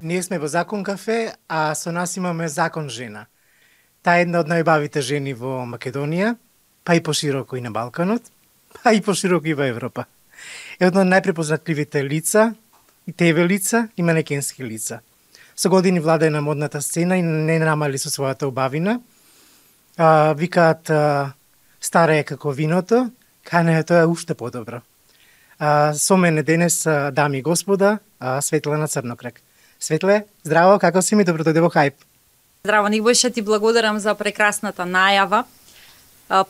Ние сме во Закон кафе, а со нас имаме Закон жена. Таа е една од најбавите жени во Македонија, па и пошироко и на Балканот, па и пошироко и во Европа. Е една од најпрепознатливите лица, и ТВ лица и манекенски лица. Со години владае на модната сцена и не намали со својата убавина. Викаат стара е како виното, кај неја тоа е уште подобро. Со мене денес, дами и господа, Светлана Црнокрак. Светле, здраво, како си ми? Добро дојде во Хајп. Здраво, Нигбојше, ти благодарам за прекрасната најава.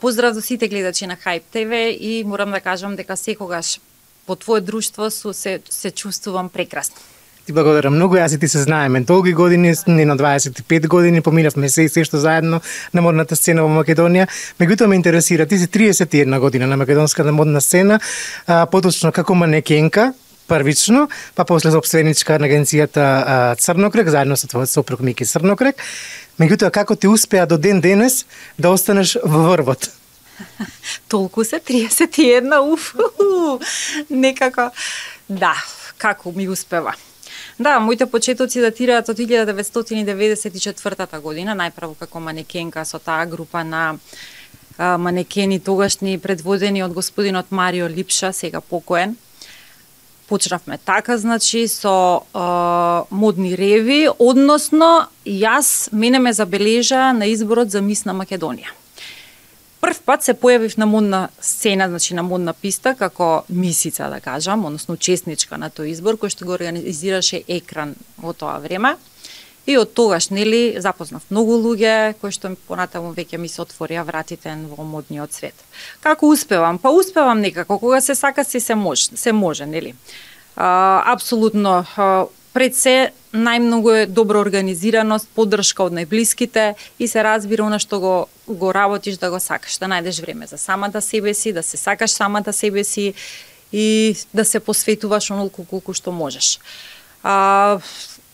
Поздрав до сите гледачи на Хајп ТВ и морам да кажам дека секогаш по твое друштво се чувствувам прекрасно. Ти благодарам многу, јас и ти се знаеме долги години, не на 25 години, поминавме се и се што заедно на модната сцена во Македонија. Меѓутоа ме интересира, ти си 31 година на македонската модна сцена, поточно како манекенка, првично, па после собственичка на агенцијата Црнокрак, заедно со твојот сопруг Мики Црнокрак. Меѓутоа, како ти успеа до ден денес да останеш во врвот? Толку се 31, некако, да, како ми успева. Да, моите почетоци датираат од 1994 година, најпрво како манекенка со таа група на манекени тогашни предводени од господинот Марио Липша, сега покоен. Почнавме така, значи, со модни реви, односно, мене ме забележа на изборот за мис на Македонија. Прв пат се појавив на модна сцена, значи на модна писта, како мисица, да кажам, односно учесничка на тој избор, кој што го организираше Екран во тоа време. И од тогаш, нели, запознав многу луѓе, кои што понатаму веќе ми се отворија вратите во модниот свет. Како успевам? Па успевам некако, кога се сака се може, нели. Апсолутно, пред се, најмногу е добра организираност, поддршка од најблиските и се разбира она што го работиш да го сакаш, да најдеш време за самата себе си, да се сакаш самата себе си и да се посветуваш онолку колку што можеш.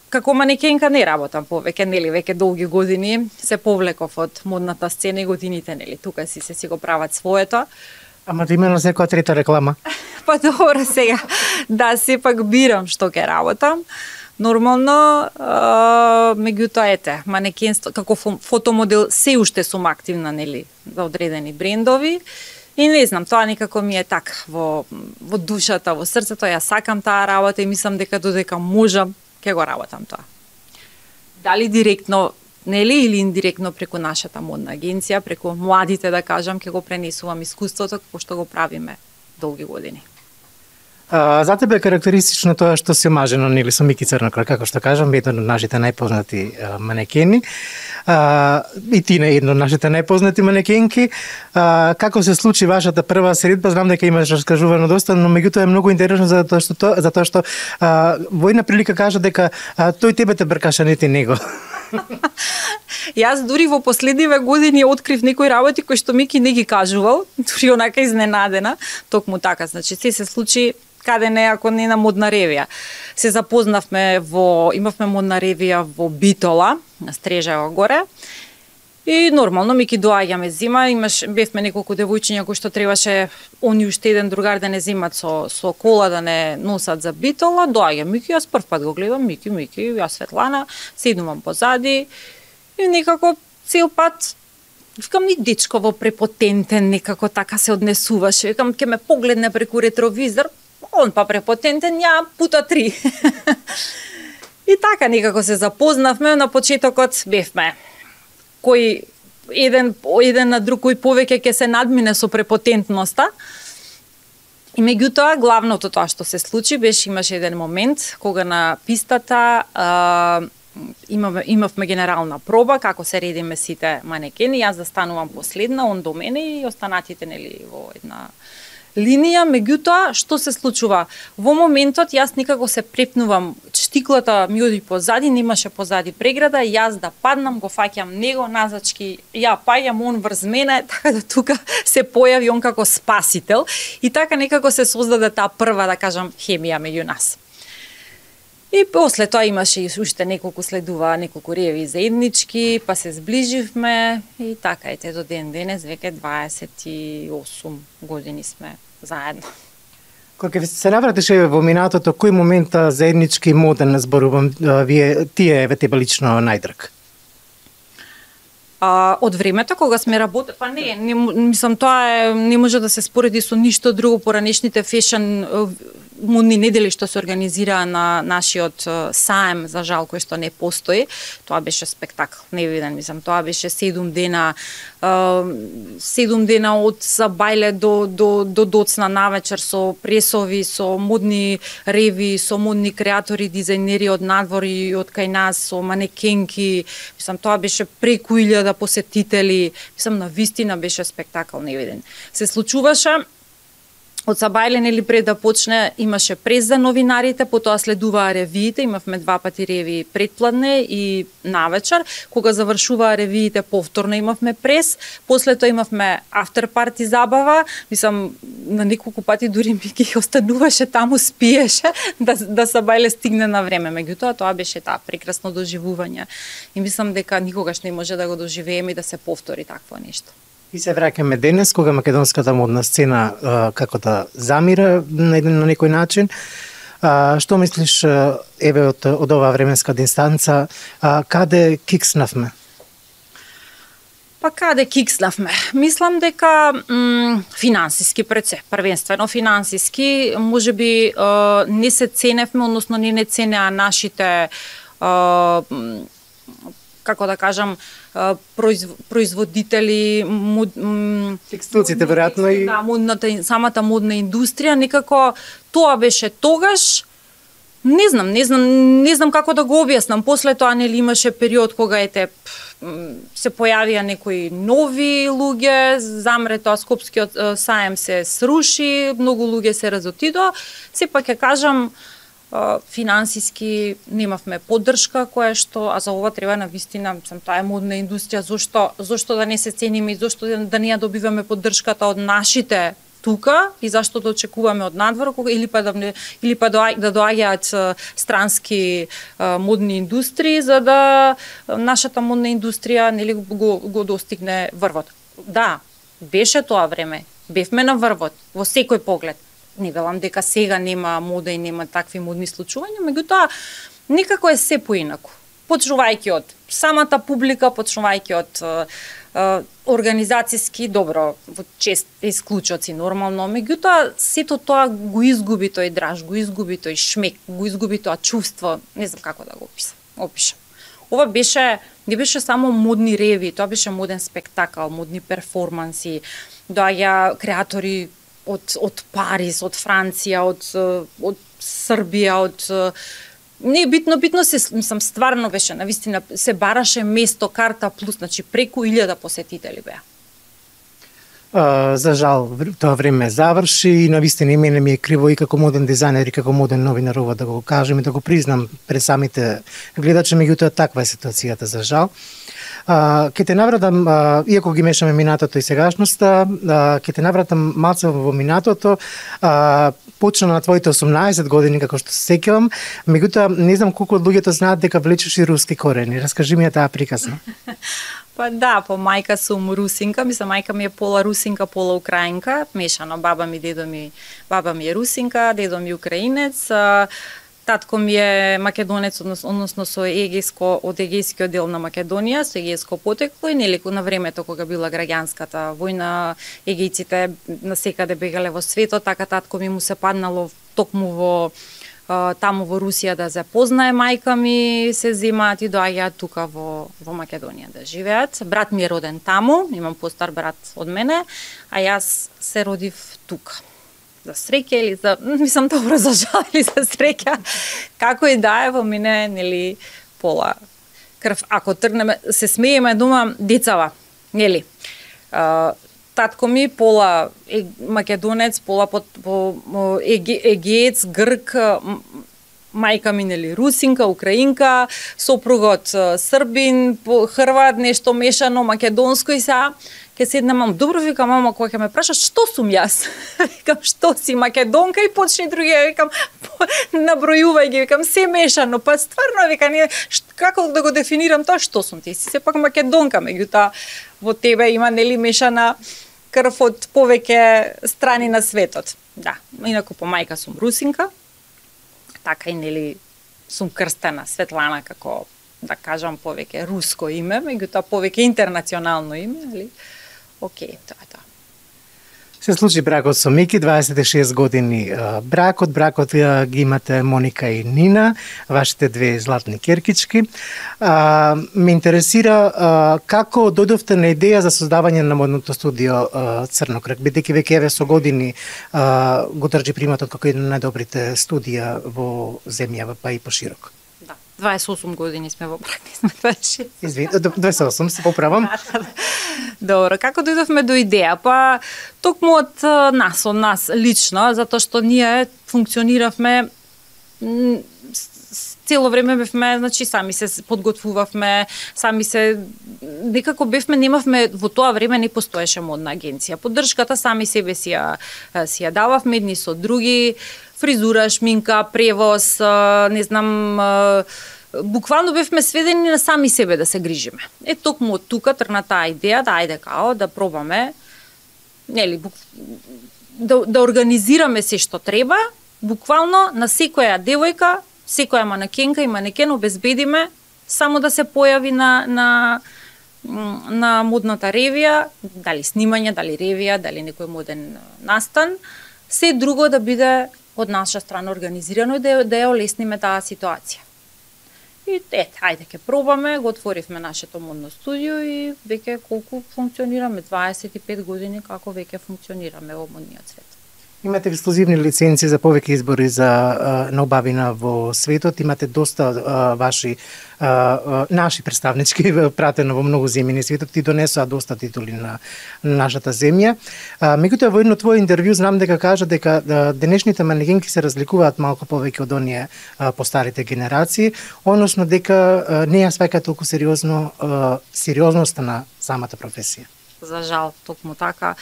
Како манекенка не работам повеќе, нели, веќе долги години се повлеков од модната сцена и годините, нели, тука си го прават своето. Ама да имено секоја трета реклама. Па добро сега, да, сепак бирам што ќе работам. Нормално, меѓутоа ете, манекенство, како фотомодел, се уште сум активна, нели, за одредени брендови. И не знам, тоа некако ми е така, во душата, во срцето, ја сакам таа работа и мислам дека додека можам, ќе го работам тоа. Дали директно, нели, или индиректно преку нашата модна агенција, преку младите, да кажам, ќе го пренесувам искуството, како што го правиме долги години. За тебе е карактеристично тоа што си омажено, нели, со Мики Црнокрак, како што кажам, едно од нашите најпознати манекени. И ти на едно од нашите најпознати манекенки. Како се случи вашата прва средба? Знам дека имаш раскажувано доста, но меѓутоа е многу интересно затоа што во една прилика кажа дека тој тебе те бркаше, не ти него. Јас дури во последниве години открив некои работи кои што Мики не ги кажувал, дури онака изненадена, токму така, значи се случи каде не, ако не на модна ревија. Се запознавме имавме модна ревија во Битола, на Стрежева горе, и нормално Мики доаѓа ме зима, бевме неколку девојчиња кои што требаше они уште еден другар да не земат со кола, да не носат за Битола, доаѓа Мики, јас прв пат го гледам, Мики, јас Светлана, седнувам позади, и некако цел пат викам, ни дечково препотентен, некако така се однесуваше. Викам, ќе ме погледне преку ретровизор, он па препотентен, ја пута 3. И така некако се запознавме, на почетокот бевме кој еден на друг кој повеќе ќе се надмине со препотентноста. И меѓутоа, главното тоа што се случи имаше еден момент кога на пистата имавме генерална проба, како се редиме сите манекени, јас застанувам последна, он до мене и останатите, нели, во една линија. Меѓутоа, што се случува? Во моментот јас некако се препнувам, штиклата ми оди позади, немаше позади преграда, јас да паднам, го фаќам него назачки, ја паѓам, он врз мене, така да тука се појави он како спасител и така некако се создаде таа прва, да кажам, хемија меѓу нас. И после тоа имаше уште следува неколку реви заеднички, па се зближивме и така ете до ден денес, веќе 28 години сме заедно. Кога ќе се навратиш во минатото, кој момент заеднички моден зборувам, тие еве тебе лично најдраг? Од времето кога сме работели, па не мислам тоа не може да се спореди со ништо друго. Поранешните фешн модни недели што се организираа на нашиот саем, за жал кој што не постои, тоа беше спектакл невиден, мислам, тоа беше 7 дена од забајле до доцна навечер со пресови, со модни реви, со модни креатори, дизајнери од надвор и од кај нас, со манекенки, мислам, тоа беше преку 1000 посетители, мислам, навистина беше спектакл невиден. Се случуваше од Сабајле, нели, пред да почне, имаше прес за новинарите, потоа следуваа ревиите, имавме 2 пати ревии предпладне и навечер. Кога завршуваа ревиите, повторно имавме прес, после тоа имавме after party забава, мислам, на неколку пати дури ми ги остануваше таму, спиеше, да Сабајле стигне на време. Меѓутоа, тоа беше прекрасно доживување. И мислам дека никогаш не може да го доживееме и да се повтори такво нешто. И се враќаме денес, кога македонската модна сцена како да замира на некој начин. Што мислиш, еве, од оваа временска дистанца, каде кикснавме? Па каде кикснавме? Мислам дека финансиски првенствено финансиски, можеби не се ценевме, односно не ценеа нашите како да кажам, производители, текстилците веројатно и самата модна индустрија, некако тоа беше тогаш. Не знам како да го објаснам. После тоа нели имаше период кога се појавија некои нови луѓе, замре тоа Скопскиот саем се сруши, многу луѓе се разотидоа. Сепак ќе кажам, финансиски немавме поддршка која што, а за ова треба навистина, таа е модна индустрија, зошто да не се цениме и зошто да не ја добиваме поддршката од нашите тука и зашто да очекуваме од надвор, или па да доаѓаат странски модни индустрии за да нашата модна индустрија нели го достигне врвот. Да, беше тоа време, бевме на врвот во секој поглед. Не велам дека сега нема мода и нема такви модни случувања, меѓутоа некако е се поинаку. Почнувајќи од самата публика, почнувајќи од организацијски, добро, во чест исклучоци нормално, меѓутоа сето тоа го изгуби тој драж, го изгуби тој шмек, го изгуби тоа чувство, не знам како да го опишам. Ова не беше само модни реви, тоа беше моден спектакл, модни перформанси, доаѓа креатори од Париз, од Франција, од Србија, не битно се, мислам, стварно беше, навистина се бараше место, карта плюс, значи преку 1000 посетители беа. За жал, тоа време заврши и навистина и мене ми е криво и како моден дизајнер и како моден новинар ова да го кажем и да го признам пред самите гледачи, меѓутоа таква е ситуацијата за жал. Ќе те навратам, иако ги мешаме минатото и сегашноста, ќе те навратам малце во минатото. Почна на твоите 18 години, како што се сеќавам, меѓутоа не знам колку од луѓето знаат дека влечеш и руски корени. Раскажи ми ја таа приказна. Па да, по мајка сум русинка, мислам мајка ми е пола русинка, пола украинка, мешано, баба ми е русинка, дедо ми украинец, татко ми е македонец, односно со од егејскиот дел на Македонија, со егејско потекло и нели на времето кога била граѓанската војна, егејците насекаде бегале во светот, така татко ми му се паднало токму таму во Русија да запознае мајка ми, се земаат и доаѓаат тука во Македонија да живеат. Брат ми е роден таму, имам постар брат од мене, а јас се родив тука. За среќа или за, мислам добро за жал или за среќа, како и да е во мене, нели, пола крв. Ако тргнеме, се смееме дома децава, нели. Татко ми пола македонец, пола егеец, грк, мајка ми нели русинка, украинка, сопругот србин, хрват, нешто мешано, македонско и са. Ке седна мама, добро викам мама, кога ќе ме прашаш што сум јас? Викам што си македонка и почни другија, викам набројувај ги, викам се мешано, па стварно викам како да го дефинирам тоа што сум, ти си сепак македонка, меѓутоа во тебе има нели мешана крв од повеќе страни на светот. Да, инаку по мајка сум русинка, така и нели сум крстена Светлана како, да кажам, повеќе руско име, меѓутоа повеќе интернационално име, али окей, тоа е тоа. Се случи бракот со Мики, 26 години бракот ги имате Моника и Нина, вашите две златни керкички. Ме интересира како дојдовте на идеја за создавање на модното студио Црнокрак, бидејќи веќе еве со години го држи приматот како еден од најдобрите студија во земјава, па и пошироко. Да, 28 години сме во брак, не сме 26. Извини, 28, се поправам. Добро, како дојдовме до идеја? Па токму од нас лично, затоа што ние функциониравме цело време бевме, значи сами се подготвувавме, сами се некако бевме, немавме, во тоа време не постоеше модна агенција. Поддршката сами себе си ја дававме едни со други, фризура, шминка, превоз, не знам, буквално бевме сведени на сами себе да се грижиме. Токму од тука тргна таа идеја да ајде као да пробаме, нели, да организираме се што треба, буквално на секоја девојка, секоја манекенка и манекен обезбедиме само да се појави на модната ревија, дали снимање, дали ревија, дали некој моден настан, се друго да биде од наша страна организирано и да ја олесниме таа ситуација. И ајде ќе пробаме, го отворивме нашето модно студио и веќе колку функционираме, 25 години како веќе функционираме во модниот свет. Имате ексклузивни лиценци за повеќе избори за наубавина во светот, имате доста ваши наши представнички пратено во многу земји на светот, ти донесоа доста титули на нашата земја. Меѓутоа во едно твое интервју знам дека кажа дека денешните манекенки се разликуваат малку повеќе од оние постарите генерации, односно дека не ја сваќаат толку сериозноста на самата професија. За жал, токму така.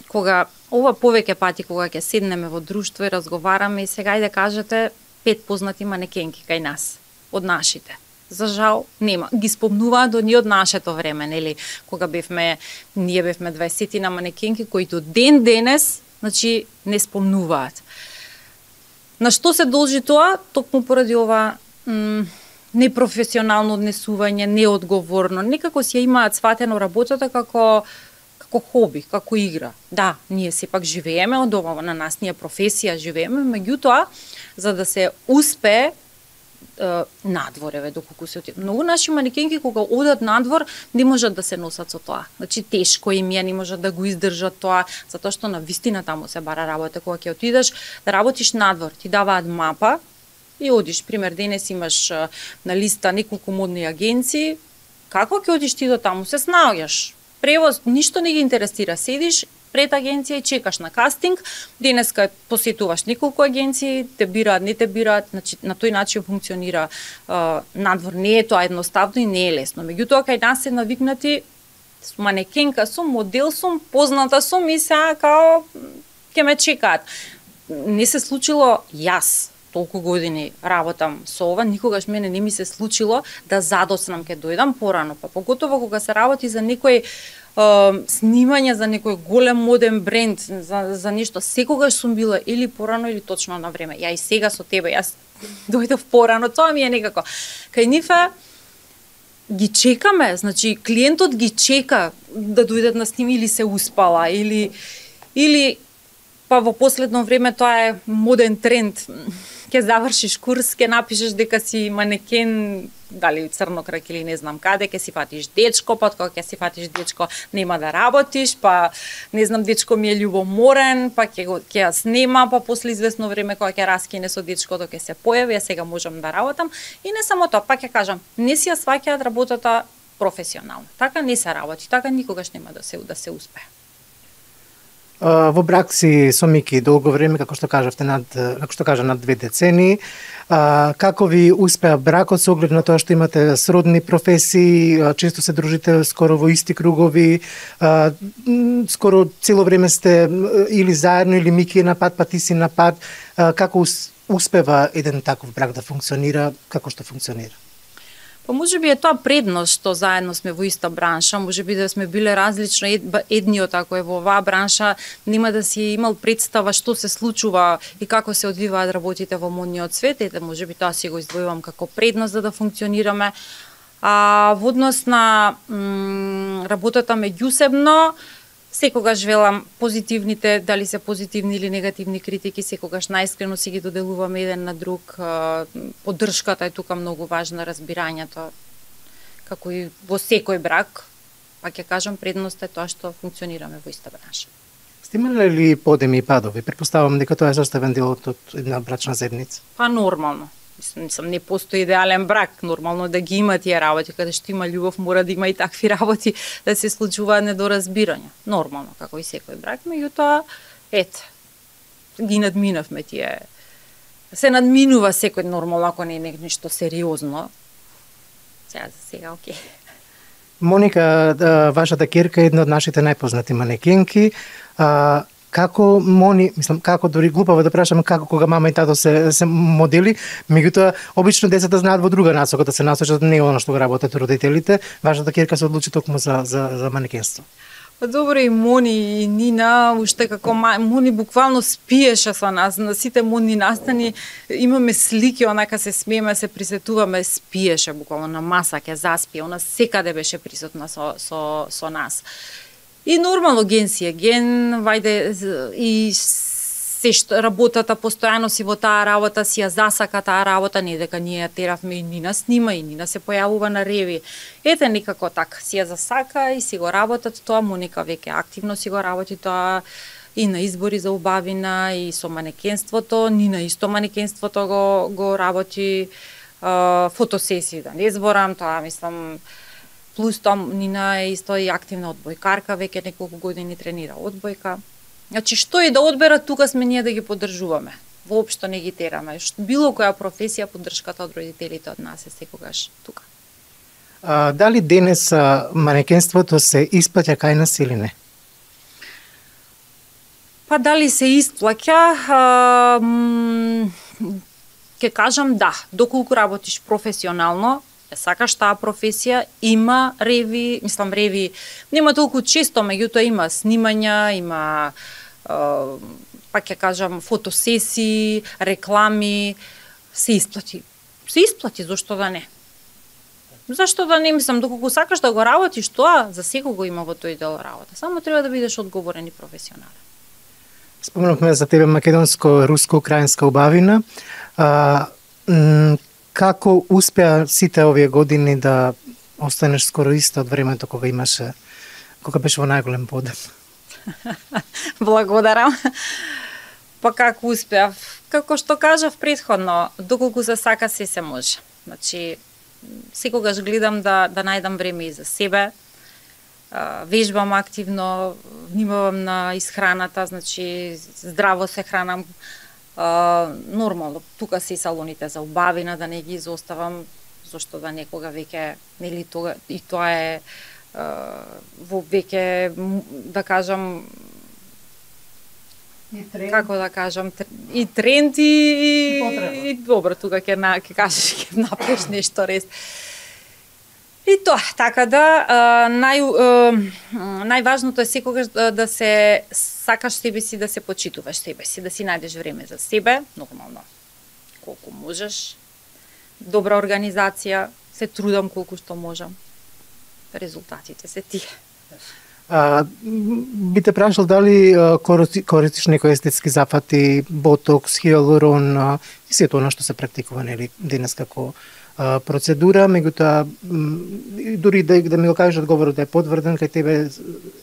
Кога ова повеќе пати кога ќе седнеме во друштво и разговараме и сега и да кажете 5 познати манекенки кај нас, од нашите. За жал нема. Ги спомнуваат до ние од нашето време, нели, кога ние бевме 20 на манекенки кои до ден денес, значи не спомнуваат. На што се должи тоа? Токму поради ова непрофесионално однесување, неодговорно. Некако си ја имаат сватено работата како хоби, како игра. Да, ние сепак живееме од ова, на нас ние професија живееме, меѓутоа, за да се успее надвор, доколку се отидат. Многу наши манекенки кога одат надвор не можат да се носат со тоа. Значи тешко им е, не можат да го издржат тоа, затоа што на вистина таму се бара работа. Кога ќе отидеш да работиш надвор, ти даваат мапа и одиш. Пример, денес имаш на листа неколку модни агенции, како ќе одиш ти до таму? Се снаоѓаш. Превоз, ништо не ги интересира. Седиш пред агенција и чекаш на кастинг. Денеска посетуваш неколку агенции, те бираат, не те бираат, значи на тој начин функционира надвор. Не е тоа едноставно и не е лесно. Меѓутоа кај нас се навикнати, манекенка сум, модел сум, позната сум и сега као ќе ме чекаат. Не се случило јас толку години работам со ова, никогаш мене не ми се случило да задоснам ке дојдам порано, па поготово кога се работи за некој снимање, за некој голем моден бренд, за нешто, секогаш сум била или порано или точно на време. Ја и сега со тебе, јас дојдов порано, тоа ми е некако. Кај нив ги чекаме, значи клиентот ги чека да дојдат на сними или се успала, или па во последно време тоа е моден тренд. Ќе завршиш курс, ќе напишеш дека си манекен, дали Црнокрак или не знам каде, ќе си фатиш дечко, па кога ќе си фатиш дечко нема да работиш, па не знам дечко ми е љубоморен, па ќе ја снема, па после известно време кога ќе раскине со дечкото ќе се појави, а сега можам да работам. И не само тоа, па ќе кажам, не си ја сваќаат работата професионално. Така не се работи, така никогаш нема да се успее. Во брак си со Мики долго време, како што кажавте, над 2 децении. Како ви успеа бракот со оглед на тоа што имате сродни професии, често се дружите скоро во исти кругови, скоро цело време сте или заедно, или Мики е на пат, па ти си на пат. Како успева еден таков брак да функционира, како што функционира? Па можеби е тоа предност што заедно сме во иста бранша, можеби да сме биле различно едниот ако е во оваа бранша, нема да си имал представа што се случува и како се одвиваат работите во модниот свет, ете можеби тоа си го издвојувам како предност за да функционираме. А во однос на работата меѓусебно, секогаш велам позитивните, дали се позитивни или негативни критики, секогаш најискрено си ги доделуваме еден на друг. Поддршката е тука многу важна, разбирањето, како и во секој брак. Па ќе кажам, предност е тоа што функционираме во иста бранша. Сте имале ли подеми и падови? Претпоставам дека тоа е составен дел од една брачна заедница. Па нормално. Мислам, не постои идеален брак, нормално да ги има тие работи, каде што има љубов, мора да има и такви работи, да се случуваат недоразбирања. Нормално, како и секој брак, меѓутоа, ете, ги надминавме тие. Се надминува секој нормално, ако не е нешто сериозно. За сега, окей. Моника, вашата ќерка е една од нашите најпознати манекенки. Како како дури глупаво да прашам како кога мама и тато се модели, меѓутоа обично децата знаат во друга насока да се насочат, не она што го работат родителите. Вашата ќерка се одлучи токму за манекенство. Па добро, и Мони и Нина, уште како Мони буквално спиеше со нас, на сите модни настани имаме слики, онака се смееме, се присетуваме, спиеше буквално на маса, ќе заспие, она секаде беше присутна со нас. И нормално ген си е ген, вајде и се што работата постојано си во таа работа, си ја засака таа работа, не дека ние ја теравме и Нина снима и Нина се појавува на реви. Ете никако така, си ја засака и си го работат тоа, Моника веќе активно си го работи тоа и на избори за убавина и со манекенството, Нина исто манекенството го работи, фотосесии да не зборам, тоа мислам. Плюс тоа Нина е исто и активна одбојкарка, веќе неколку години тренира одбојка. Значи што и да одберат, тука сме ние да ги поддржуваме. Воопшто не ги тераме. Било која професија, поддршката од родителите од нас е секогаш тука. Дали денес манекенството се исплаќа кај нас или не? Па дали се исплаќа, ќе кажам да. Доколку работиш професионално, сакаш таа професија, има реви, нема толку често, меѓутоа има снимања, има, па ќе кажам, фотосесии, реклами, се исплати. Се исплати, зашто да не? Зашто да не, доколку сакаш да го работиш тоа, за секого има во тој дел работа. Само треба да бидеш одговорен и професионален. Спомнавме за тебе македонско-руско-украинска убавина. Како успеа сите овие години да останеш скоро исто од времето кога беше во најголем подем? Благодарам. Па како успеав? Како што кажав претходно, доколку се сака се може. Значи, секогаш гледам да најдам време и за себе, вежбам активно, внимавам на исхраната, значи здраво се хранам, нормално, тука се и салоните за убавина, да не ги изоставам, зашто да некога веќе, нели тога, и тоа е во веќе, да кажам, како да кажам, и тренд и добро, тука ќе кажеш, ќе направиш нешто рез. И тоа, така да, најважното е секогаш да се сакаш себе си, да се почитуваш себе си, да си најдеш време за себе, нормално, колку можеш, добра организација, се трудам колку што можам, резултатите се тие. Би те прашал дали користиш некои естетски зафати, ботокс, хиалурон и сето она што се практикува нели денес како процедура, меѓутоа дури да ми го кажеш одговорот да е потврден, кај тебе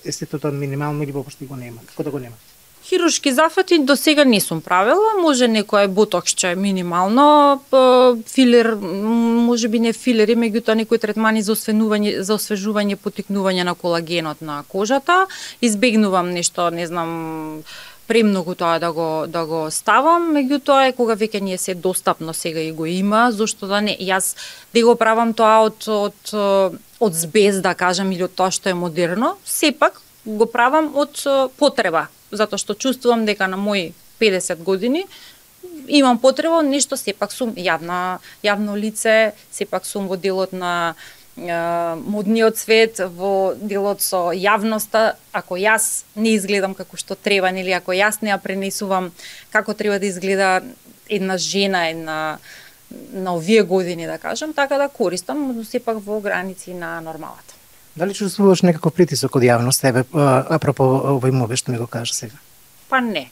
естетото минимално или воопшто го нема. Како да го нема? Хируршки зафати до сега не сум правила, може некој ботоксче минимално, филер, може би не филери, меѓутоа некои третмани за освежување, потикнување на колагенот на кожата. Избегнувам нешто, не знам, премногу тоа да го ставам, меѓутоа кога веќе не е се достапно сега и го има, зошто да не? Јас да го правам тоа од збез, да кажам, или од тоа што е модерно, сепак го правам од потреба, затоа што чувствувам дека на мои 50 години имам потреба нешто, сепак сум јавно лице, сепак сум во делот на модниот свет, во делот со јавноста. Ако јас не изгледам како што треба, или ако јас не ја пренесувам како треба да изгледа една жена, на овие години, да кажам, така да користам, но сепак во граници на нормалата. Дали чувствуваш некаков притисок од јавност, тебе, апропо овој мове што ми го кажа сега? Па не.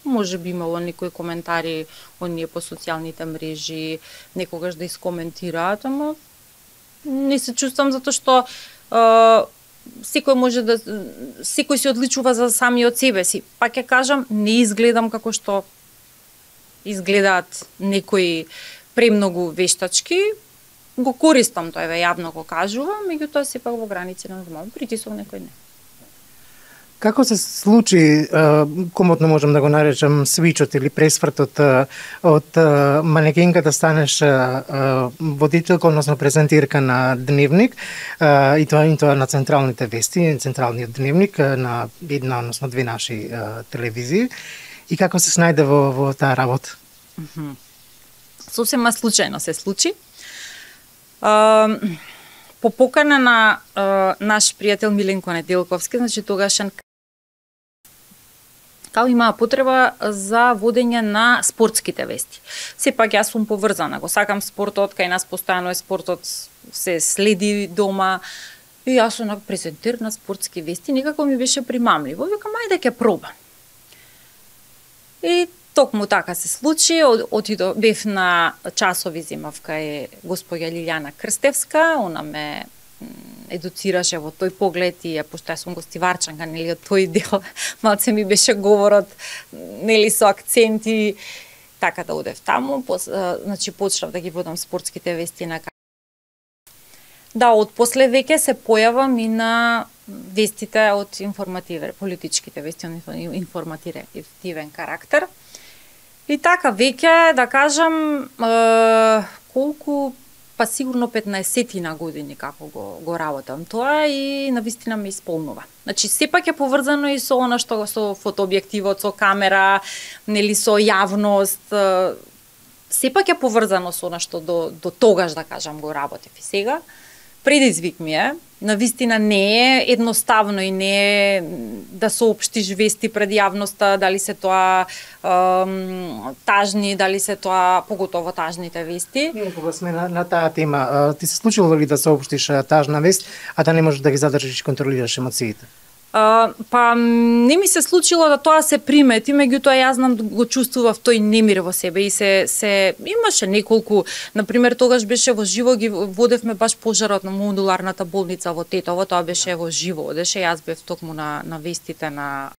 Може би имало некои коментари оние по социјалните мрежи, некогаш да искоментираат, ама не се чувствам затоа што секој се одличува за самиот себе си. Па ќе кажам, не изгледам како што изгледаат некои премногу вештачки, го користам тоа, јавно го кажувам, меѓутоа сепак во граници на нормално, притисок некој не. Како се случи, комотно можам да го наречам, свичот или пресвртот од манекенка да станеш водителка, односно презентирка на дневник, и тоа на централните вести, централниот дневник на една, односно две наши телевизии, и како се снајде во таа работа? Сосема случајно се случи. По покана на наш пријател Миленко Неделковски, значи тогашен као имаа потреба за водење на спортските вести. Сепак јас сум поврзана, го сакам спортот, кај нас постојано е спортот, се следи дома, и јас онак презентер на спортски вести, некако ми беше примамливо, викам, ајде ќе пробам. И токму така се случи, бев на часови земав кај госпоѓа Лилјана Крстевска, она ме едуцираше во тој поглед и пошто јас сум гостиварчанка, нели, од тој дел малце ми беше говорот, нели, со акценти, така да одев таму, значи почнав да ги водам спортските вести на Да, од после веќе се појавам и на вестите од политичките вести од информативен карактер. И така, веќе, да кажам, колку, па сигурно 15 години како го работам тоа и навистина ме исполнува. Значи, сепак е поврзано и со она што со фотообјективот, со камера, нели, со јавност, сепак е поврзано со она што до тогаш, да кажам, го работев и сега. Предизвик ми е, навистина не е едноставно и не е да соопштиш вести пред јавноста, дали се тоа тажни, дали се тоа поготово тажните вести. Кога сме на таа тема, ти се случило ли да соопштиш тажна вест, а да не можеш да ги задржиш и контролираш емоциите? Па не ми се случило да тоа се примети, меѓутоа јас знам, го чувствував тој немир во себе и се имаше неколку, например тогаш беше во живо, ги водевме баш пожарот на модуларната болница во Тетово, тоа беше во живо, одеше, јас бев токму на вестите на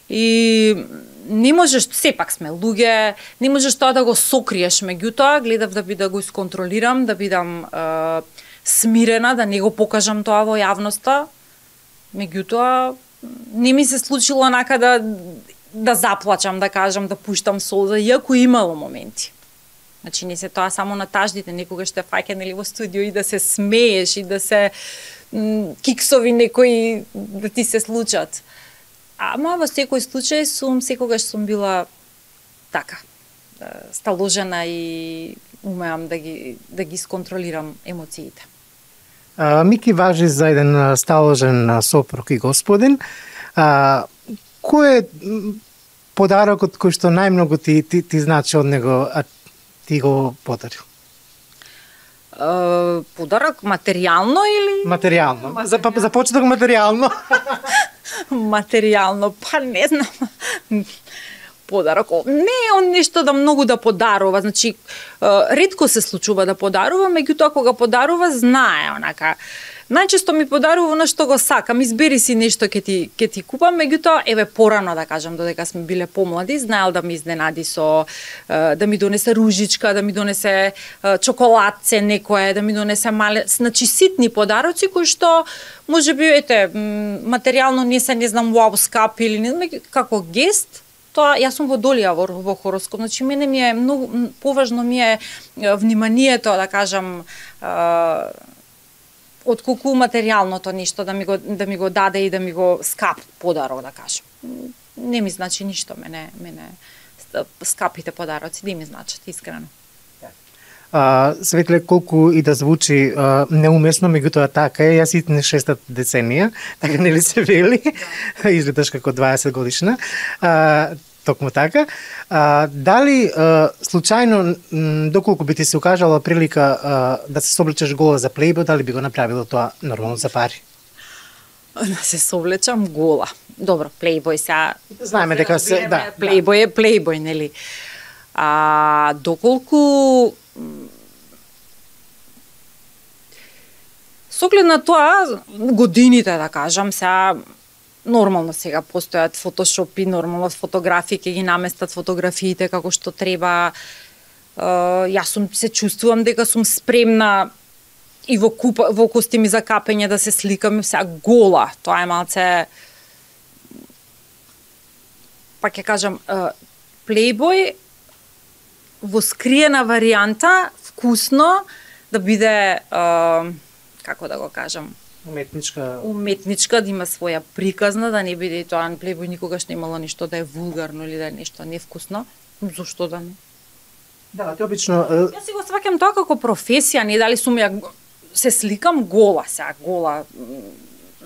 и не можеш, сепак сме луѓе, не можеш тоа да го сокриеш, меѓутоа гледав да го исконтролирам, да бидам смирена, да не го покажам тоа во јавноста. Меѓутоа, не ми се случило онака да заплачам, да кажам, да пуштам солза, иако имало моменти. Значи, не се тоа само на таждите, некогаш те фаќа, нели, во студио и да се смееш и да се киксови некои да ти се случат. Ама во секој случај секогаш сум била така, сталожена и умеам да ги сконтролирам емоциите. Мики важи за еден сталожен сопруг и господин. Кој е подарокот кој што најмногу ти значи од него, а ти го подарил? Подарок материјално или? Материјално. Започнах материјално. Материјално, па не знам. Подарок. Не е он нешто да многу да подарува, значи ретко се случува да подарува, меѓутоа кога подарува знае онака. Најчесто ми подарува она што го сакам, избери си нешто ќе ти купам, меѓутоа еве порано да кажам, додека сме биле помлади, знаел да ми изненади со да ми донесе ружичка, да ми донесе чоколадце некое, да ми донесе мале, значи ситни подароци кои што можеби материјално не се, не знам, вау скап или не знам, како гест. Тоа, јас сум водолија во хороскоп, значи мене ми е многу поважно ми е вниманието, да кажам, отколку материјалното нешто да ми го даде и да ми го скап подарок, да кажам. не ми значи ништо, мене скапите подароци не ми значат, искрено. Светле, колку и да звучи неуместно, меѓутоа така е, јас итне 6-та деценија, така нели се вели, изгледаш како 20 годишна, токму така. Дали случајно, доколку би ти се укажала прилика да се соблечеш гола за плейбој, дали би го направила тоа нормално за пари? Да се совлечам гола. Добро, плейбој сега... Знаеме дека се... Да, плейбој е плейбој, нели? Доколку... Со оглед на тоа, годините, да кажам, сега нормално сега постојат фотошопи, нормално фотографии ќе ги наместат фотографиите како што треба. Јас се чувствувам дека сум спремна и во костими за капење да се сликам сега гола. Тоа е малце, па ќе кажам, плейбој во скриена варијанта, вкусно, да биде, како да го кажам, уметничка, да има своја приказна, да не биде тоа плейбој никогаш не имало ништо да е вулгарно или да е нешто невкусно. Зошто да не? Да, ти обично... Јас си го сваќам тоа како професија, не дали сум ја се сликам гола сега, гола.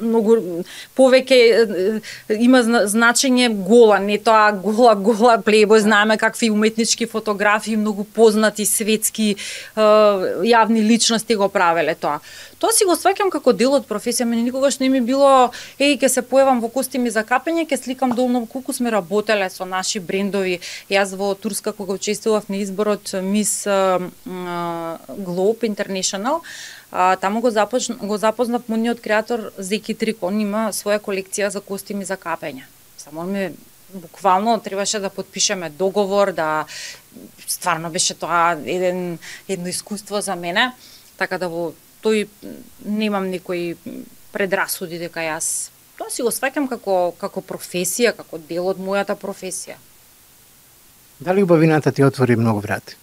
Многу повеќе има значење гола, не тоа гола плейбој, знаеме какви уметнички фотографии, многу познати светски јавни личности го правеле тоа. Тоа си го сваќам како дел од професија, мене никогаш не ми било ќе се појавам во костими за капење, ќе сликам долно, колку сме работеле со наши брендови. Јас во Турска кога учествував на изборот Miss Globe International, таму го запознав модниот креатор Зеки Трикон, има своја колекција за костими за капење. Само буквално требаше да потпишеме договор, да стварно беше тоа едно искуство за мене, така да во тој немам некои предрасуди дека јас тоа си го сваќам како професија, како дел од мојата професија. Дали убавината ти отвори многу врати?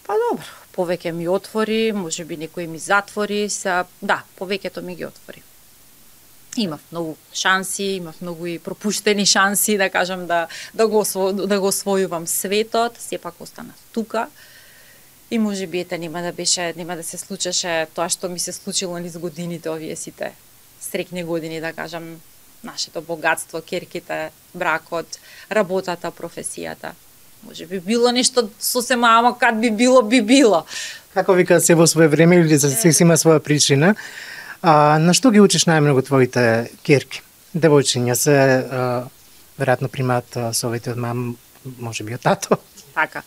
Па добро, повеќе ми отвори, можеби некои ми затвори, да, повеќето ми ги отвори. Имав многу шанси, имав многу и пропуштени шанси, да кажам, да го освојувам светот, сепак останав тука. И можеби нема да се случеше тоа што ми се случило низ годините, овие сите среќни години, да кажам, нашето богатство, керките, бракот, работата, професијата. Може би било нешто сосема, ама кад би било. Како вика се во свое време или за се има своја причина. На што ги учиш најмногу твоите керки? Девојчиња се веројатно примаат совети од мам, може би од тато. Така.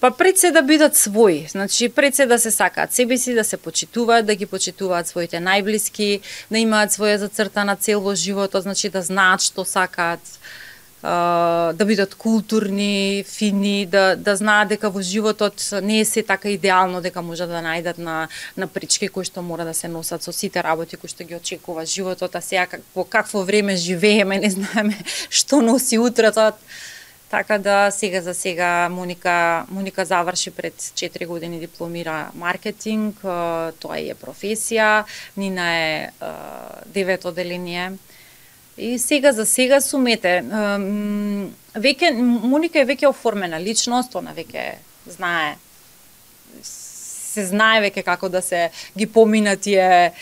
Па пред се да бидат своји, значи пред се да се сакаат себе си, да се почитуваат, да ги почитуваат своите најблиски, да имаат своја зацртана цел во животот, значи да знаат што сакаат, да бидат културни, фини, да знаат дека во животот не е се така идеално, дека можат да најдат на прички кои што мора да се носат со сите работи кои што ги очекува животот, а сега во какво време живееме, не знаеме што носи утретот. Така да за сега Моника заврши пред 4 години, дипломира маркетинг, тоа е професија, Нина е 9 оделение. И за сега сумете. Моника е веќе оформена личност, она веќе се знае веќе како да се ги помина тие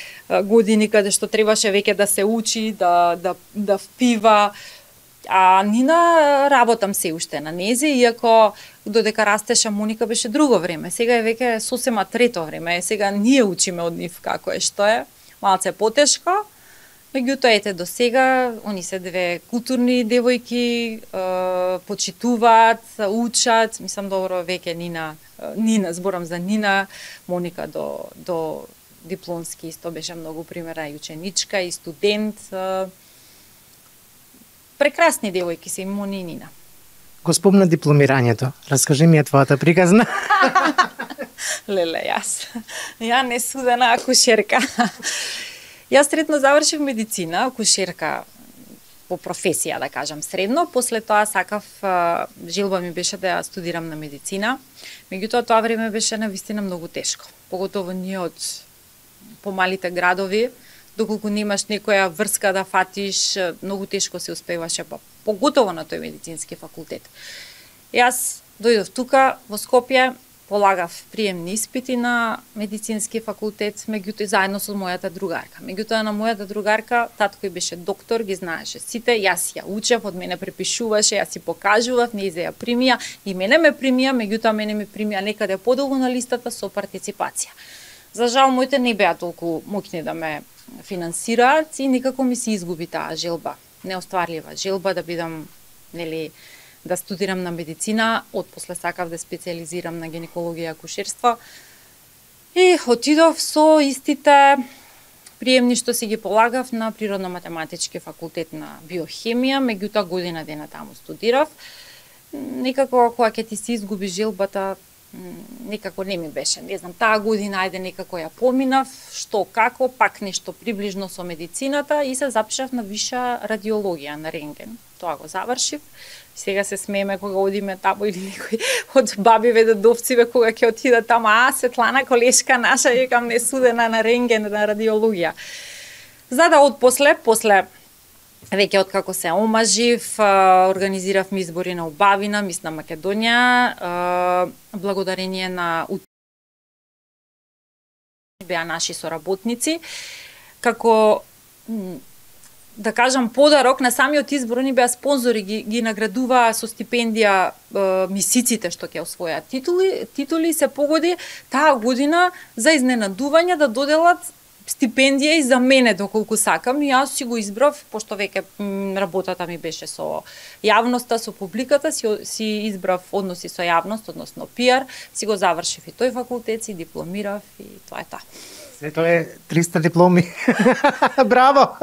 години каде што требаше веќе да се учи, да впива. А Нина работам се уште на незе, иако додека растеше Моника беше друго време. Сега е веќе сосема трето време. Сега ние учиме од нив како е, што е. Малце потешко. Меѓутоа, до сега, они се две културни девојки, почитуваат, учат, мислам добро, веќе Нина, зборам за Нина, Моника до дипломски исто беше многу примера и ученичка, и студент. Прекрасни девојки се и Мони и Нина. Го спомна дипломирањето. Раскажи ми ја твојата приказна. Леле, ја не судена акушерка. Јас средно завршив медицина, акушерка по професија, да кажам, средно. После тоа сакав, желба ми беше да ја студирам на медицина. Меѓутоа, тоа време беше навистина многу тешко. Поготово ние од помалите градови, доколку немаш некоја врска да фатиш, многу тешко се успеваше, поготово на тој медицински факултет. Јас дојдов тука во Скопје, полагав приемни испити на медицински факултет, меѓутоа заедно со мојата другарка. Меѓутоа на мојата другарка, татко и беше доктор, ги знаеше сите, јас ја учев, од мене препишуваше, јас си покажував, нејзе ја примија, и мене ме примија, меѓутоа мене ме примија некаде подолго на листата со партиципација. За жал, моите не беа толку моќни да ме финансираат и никако ми се изгуби таа желба, неостварлива желба да бидам, нели, да студирам на медицина, отпосле сакав да специализирам на гинекологија и акушерство. И отидов со истите приемни што си ги полагав на Природно-математички факултет на биохемија, меѓутоа година дена таму студирав. Некако кога ќе ти се изгуби желбата, некако не ми беше. Не знам, таа година ајде некако ја поминав, што како, пак нешто приближно со медицината и се запишав на виша радиологија, на рентген. Тоа го завршив. Сега се смееме кога одиме таму или некој од бабиве дедовциве кога ќе отида таму, Светлана колешка наша, викам, не судена на рентген, на радиологија. За да отпосле, веќе откако се омажив, организиравме избори на убавина, мис на Македонија, благодарение на беа наши соработници, како да кажам подарок на самиот избор, они беа спонзори, ги наградуваа со стипендија мисиците што ќе освојат титули, се погоди таа година за изненадување да доделат стипендија и за мене доколку сакам, и јас си го избрав, пошто веќе работата ми беше со јавноста, со публиката, си избрав односи со јавност, односно пиар, си го завршив и тој факултет, си дипломирав и тоа е тоа. Сето е 300 дипломи. Браво!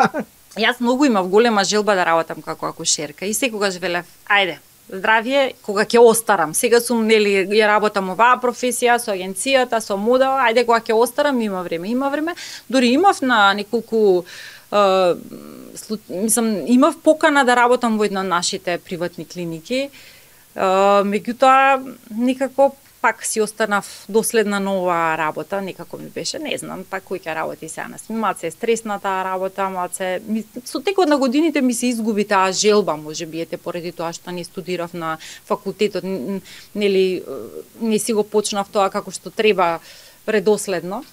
Јас многу имав голема желба да работам како акушерка и секогаш велев, ајде, здравје, кога ќе остарам. Сега сум, нели, ја работам оваа професија со агенцијата, со модел, ајде кога ќе остарам, има време. Дори имав на неколку имав покана да работам во една од нашите приватни клиники. Меѓутоа никако пак си останав доследна на оваа работа, некако ми беше, не знам, пак кој ќе работи сега на малце стресна таа работа, малце со текот на годините ми се изгуби таа желба, можеби ете поради тоа што не студирав на факултетот, нели не си го почнав тоа како што треба предоследно.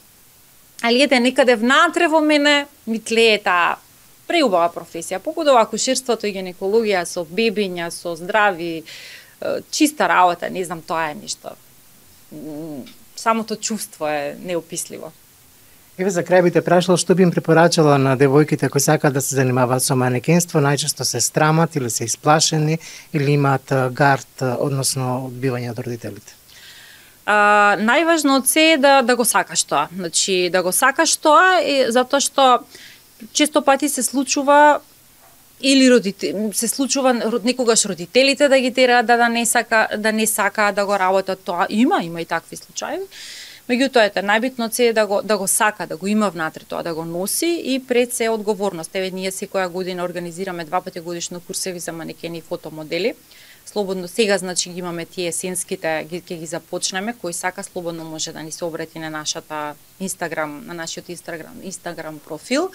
Али ете некаде внатре во мене ми тлее таа преубава професија, погодува акушерството и гинекологија со бебиња, со здрави, чиста работа, не знам, тоа е нешто. Самото чувство е неописливо. Еве за крај би те прашала што би им препорачала на девојките кои сакаат да се занимаваат со манекенство, најчесто се страмат или се исплашени или имаат гард, односно одбивање од родителите. Најважно од се е да го сакаш тоа. Значи, да го сакаш тоа, затоа што често пати се случува се случува некогаш родителите да ги тераат да не сакаат да го работат тоа. Има и такви случаи. Меѓутоа ете најбитно е да го сака, да го има внатре тоа, да го носи и пред се одговорност. Еве ние секоја година организираме 2 пати годишно курсеви за манекени и фотомодели. Слободно сега значи ги имаме тие есенските, ќе ги започнеме, кој сака слободно може да ни се обрати на нашата нашиот Инстаграм профил.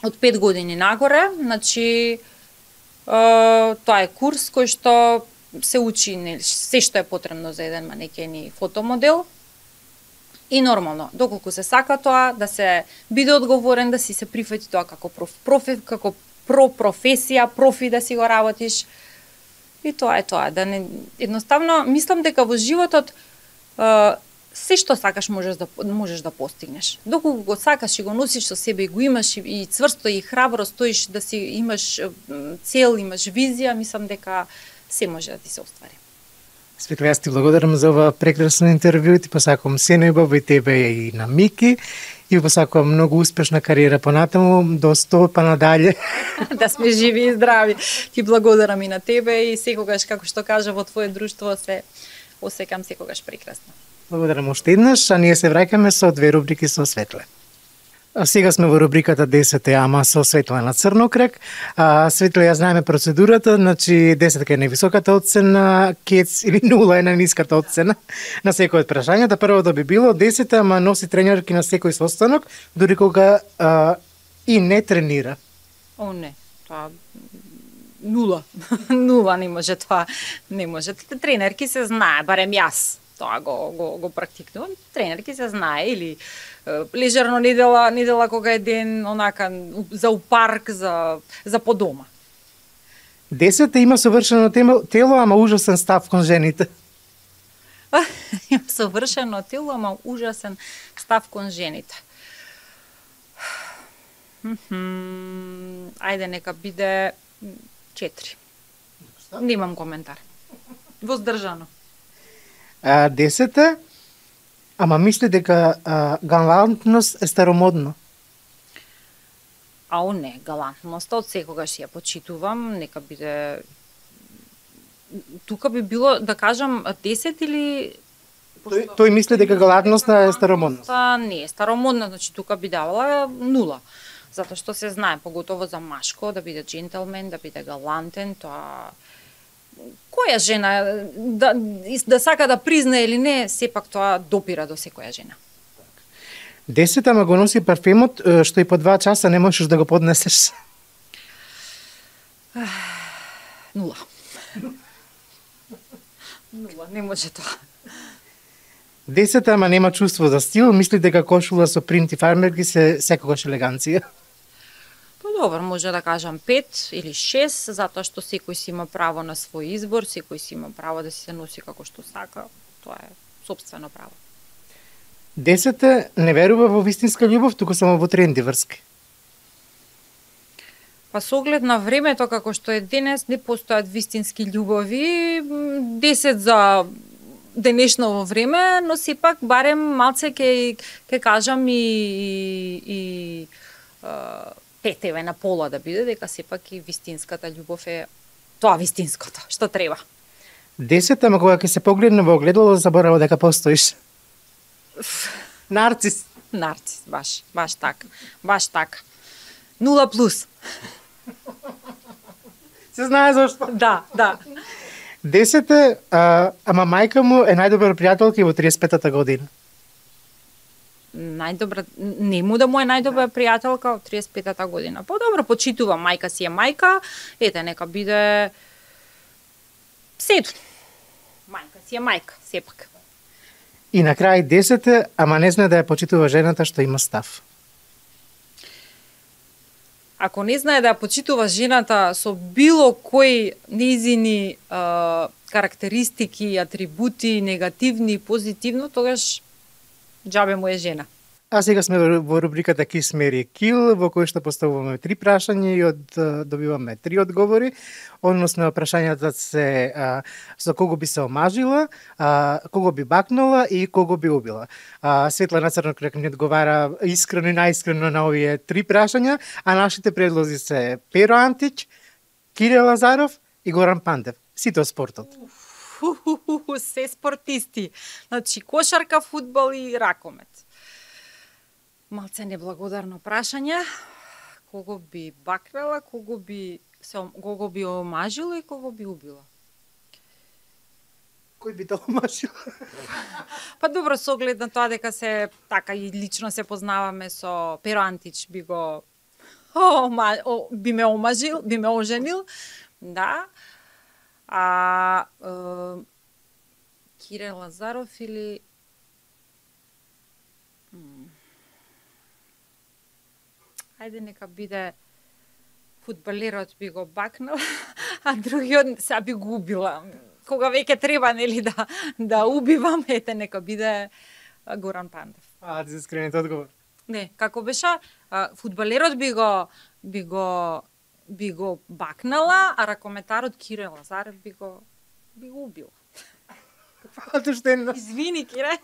Од 5 години нагоре, значи тоа е курс кој што се учи се што е потребно за еден манекен и фотомодел. И нормално, доколку се сака тоа, да се биде одговорен, да си се прифати тоа како како професија, профи да си го работиш. И тоа е тоа, едноставно мислам дека во животот се што сакаш можеш да постигнеш. Доколку го сакаш и го носиш со себе и го имаш и цврсто и храбро стоиш да си имаш цел, имаш визија, мислам дека се може да ти се оствари. Светла, јас ти благодарам за ова прекрасно интервју, ти посакувам се најубаво и тебе и на Мики и посакувам многу успешна кариера понатаму, до 100 па надале. Да сме живи и здрави. Ти благодарам и на тебе и секогаш, како што кажа, во твое друштво се осекам секогаш прекрасно. Благодарам уште еднаш, а ние се враќаме со 2 рубрики со Светле. А сега сме во рубриката 10 ама со Светлана Црнокрак. Светле, ја знаеме процедурата, значи 10 е највисоката оцена, кец или 0 е најниската оцена на секој од прашањата. Првото би било 10 ама носи тренерки на секој состанок, дури кога и не тренира. О, не, тоа 0. 0 не може тоа. Не може. Тренерки се знае, барем јас. Тоа го практикувам. Тренерки се знае или лежерно недела кога е ден онака за у парк, за по дома. 10 има совршено тело, ама ужасен став кон жените. Има совршено тело, ама ужасен став кон жените. Ајде, нека биде 4. Немам коментар. Воздржано. 10, ама мисли дека галантност е старомодно. Ау не, галантноста од секогаш ја почитувам, нека биде... Тука би било, да кажам, 10 или... Тој мисли дека галантноста е старомодна. Не е старомодна, значи тука би давала 0. Затоа што се знае, поготово за машко, да биде джентелмен, да биде галантен, тоа... Која жена, да сака да призна или не, сепак тоа допира до секоја жена. 10, ама го носи парфемот, што и по 2 часа не можеш да го поднесеш. 0. 0, не може тоа. 10, ама нема чувство за стил, мисли дека кошула со принт и фармерки се секогаш елеганција. Добро, може да кажам 5 или 6, затоа што секој си има право на свој избор, секој си има право да се носи како што сака, тоа е сопствено право. 10 не верува во вистинска љубов, туку само во тренди врски. Па со оглед на времето како што е денес, не постојат вистински љубови, 10 за денешново време, но сепак барем малце ќе кажам и 5 еве на пола да биде, дека сепак и вистинската љубов е тоа вистинското, што треба. 10, ама кога ќе се погледне во огледало, заборава дека постоиш. Нарцис. Нарцис, баш така. Баш така. 0+. Се знае зашто. Да. 10, ама мајка му е најдобра пријателка и во 35-та година. Најдобра, нему да му е најдобра пријателка од 35-та година. Подобро почитува, мајка си е мајка, ете, нека биде 7. Мајка си е мајка, сепак. И на крај 10, ама не знае да ја почитува жената што има став. Ако не знае да ја почитува жената со било кои нејзини карактеристики, атрибути, негативни, позитивно, тогаш џабе му е жена. А сега сме во рубриката Kiss, Marry, Kill, во кој што поставуваме 3 прашања и добиваме 3 одговори. Односно, прашањата се со кого би се омажила, кого би бакнала и кого би убила. Светлана Црнокрак ни одговара искрено и најискрено на овие 3 прашања, а нашите предлози се Перо Антич, Кире Лазаров и Горан Пандев. Сите од спортот. Се спортисти. Значи, кошарка, фудбал и ракомет. Малце неблагодарно прашање. Кого би бакнала, кого би омажила и кого би убила? Кој би тоа омажила? Па добро, со оглед на тоа дека се така и лично се познаваме со Перо Антич, би ме омажил, би ме оженил. Да. Кире Лазаров или ајде нека биде фудбалерот, би го бакнал, а другиот се би го убила. Кога веќе треба, нели, да убивам, ете нека биде Горан Пандев. Ти се скренет одговор. Не, како беше, фудбалерот би го бакнала, а ракометарот Кире Лазарев би го убила. Тоа што е... Извини, Кире.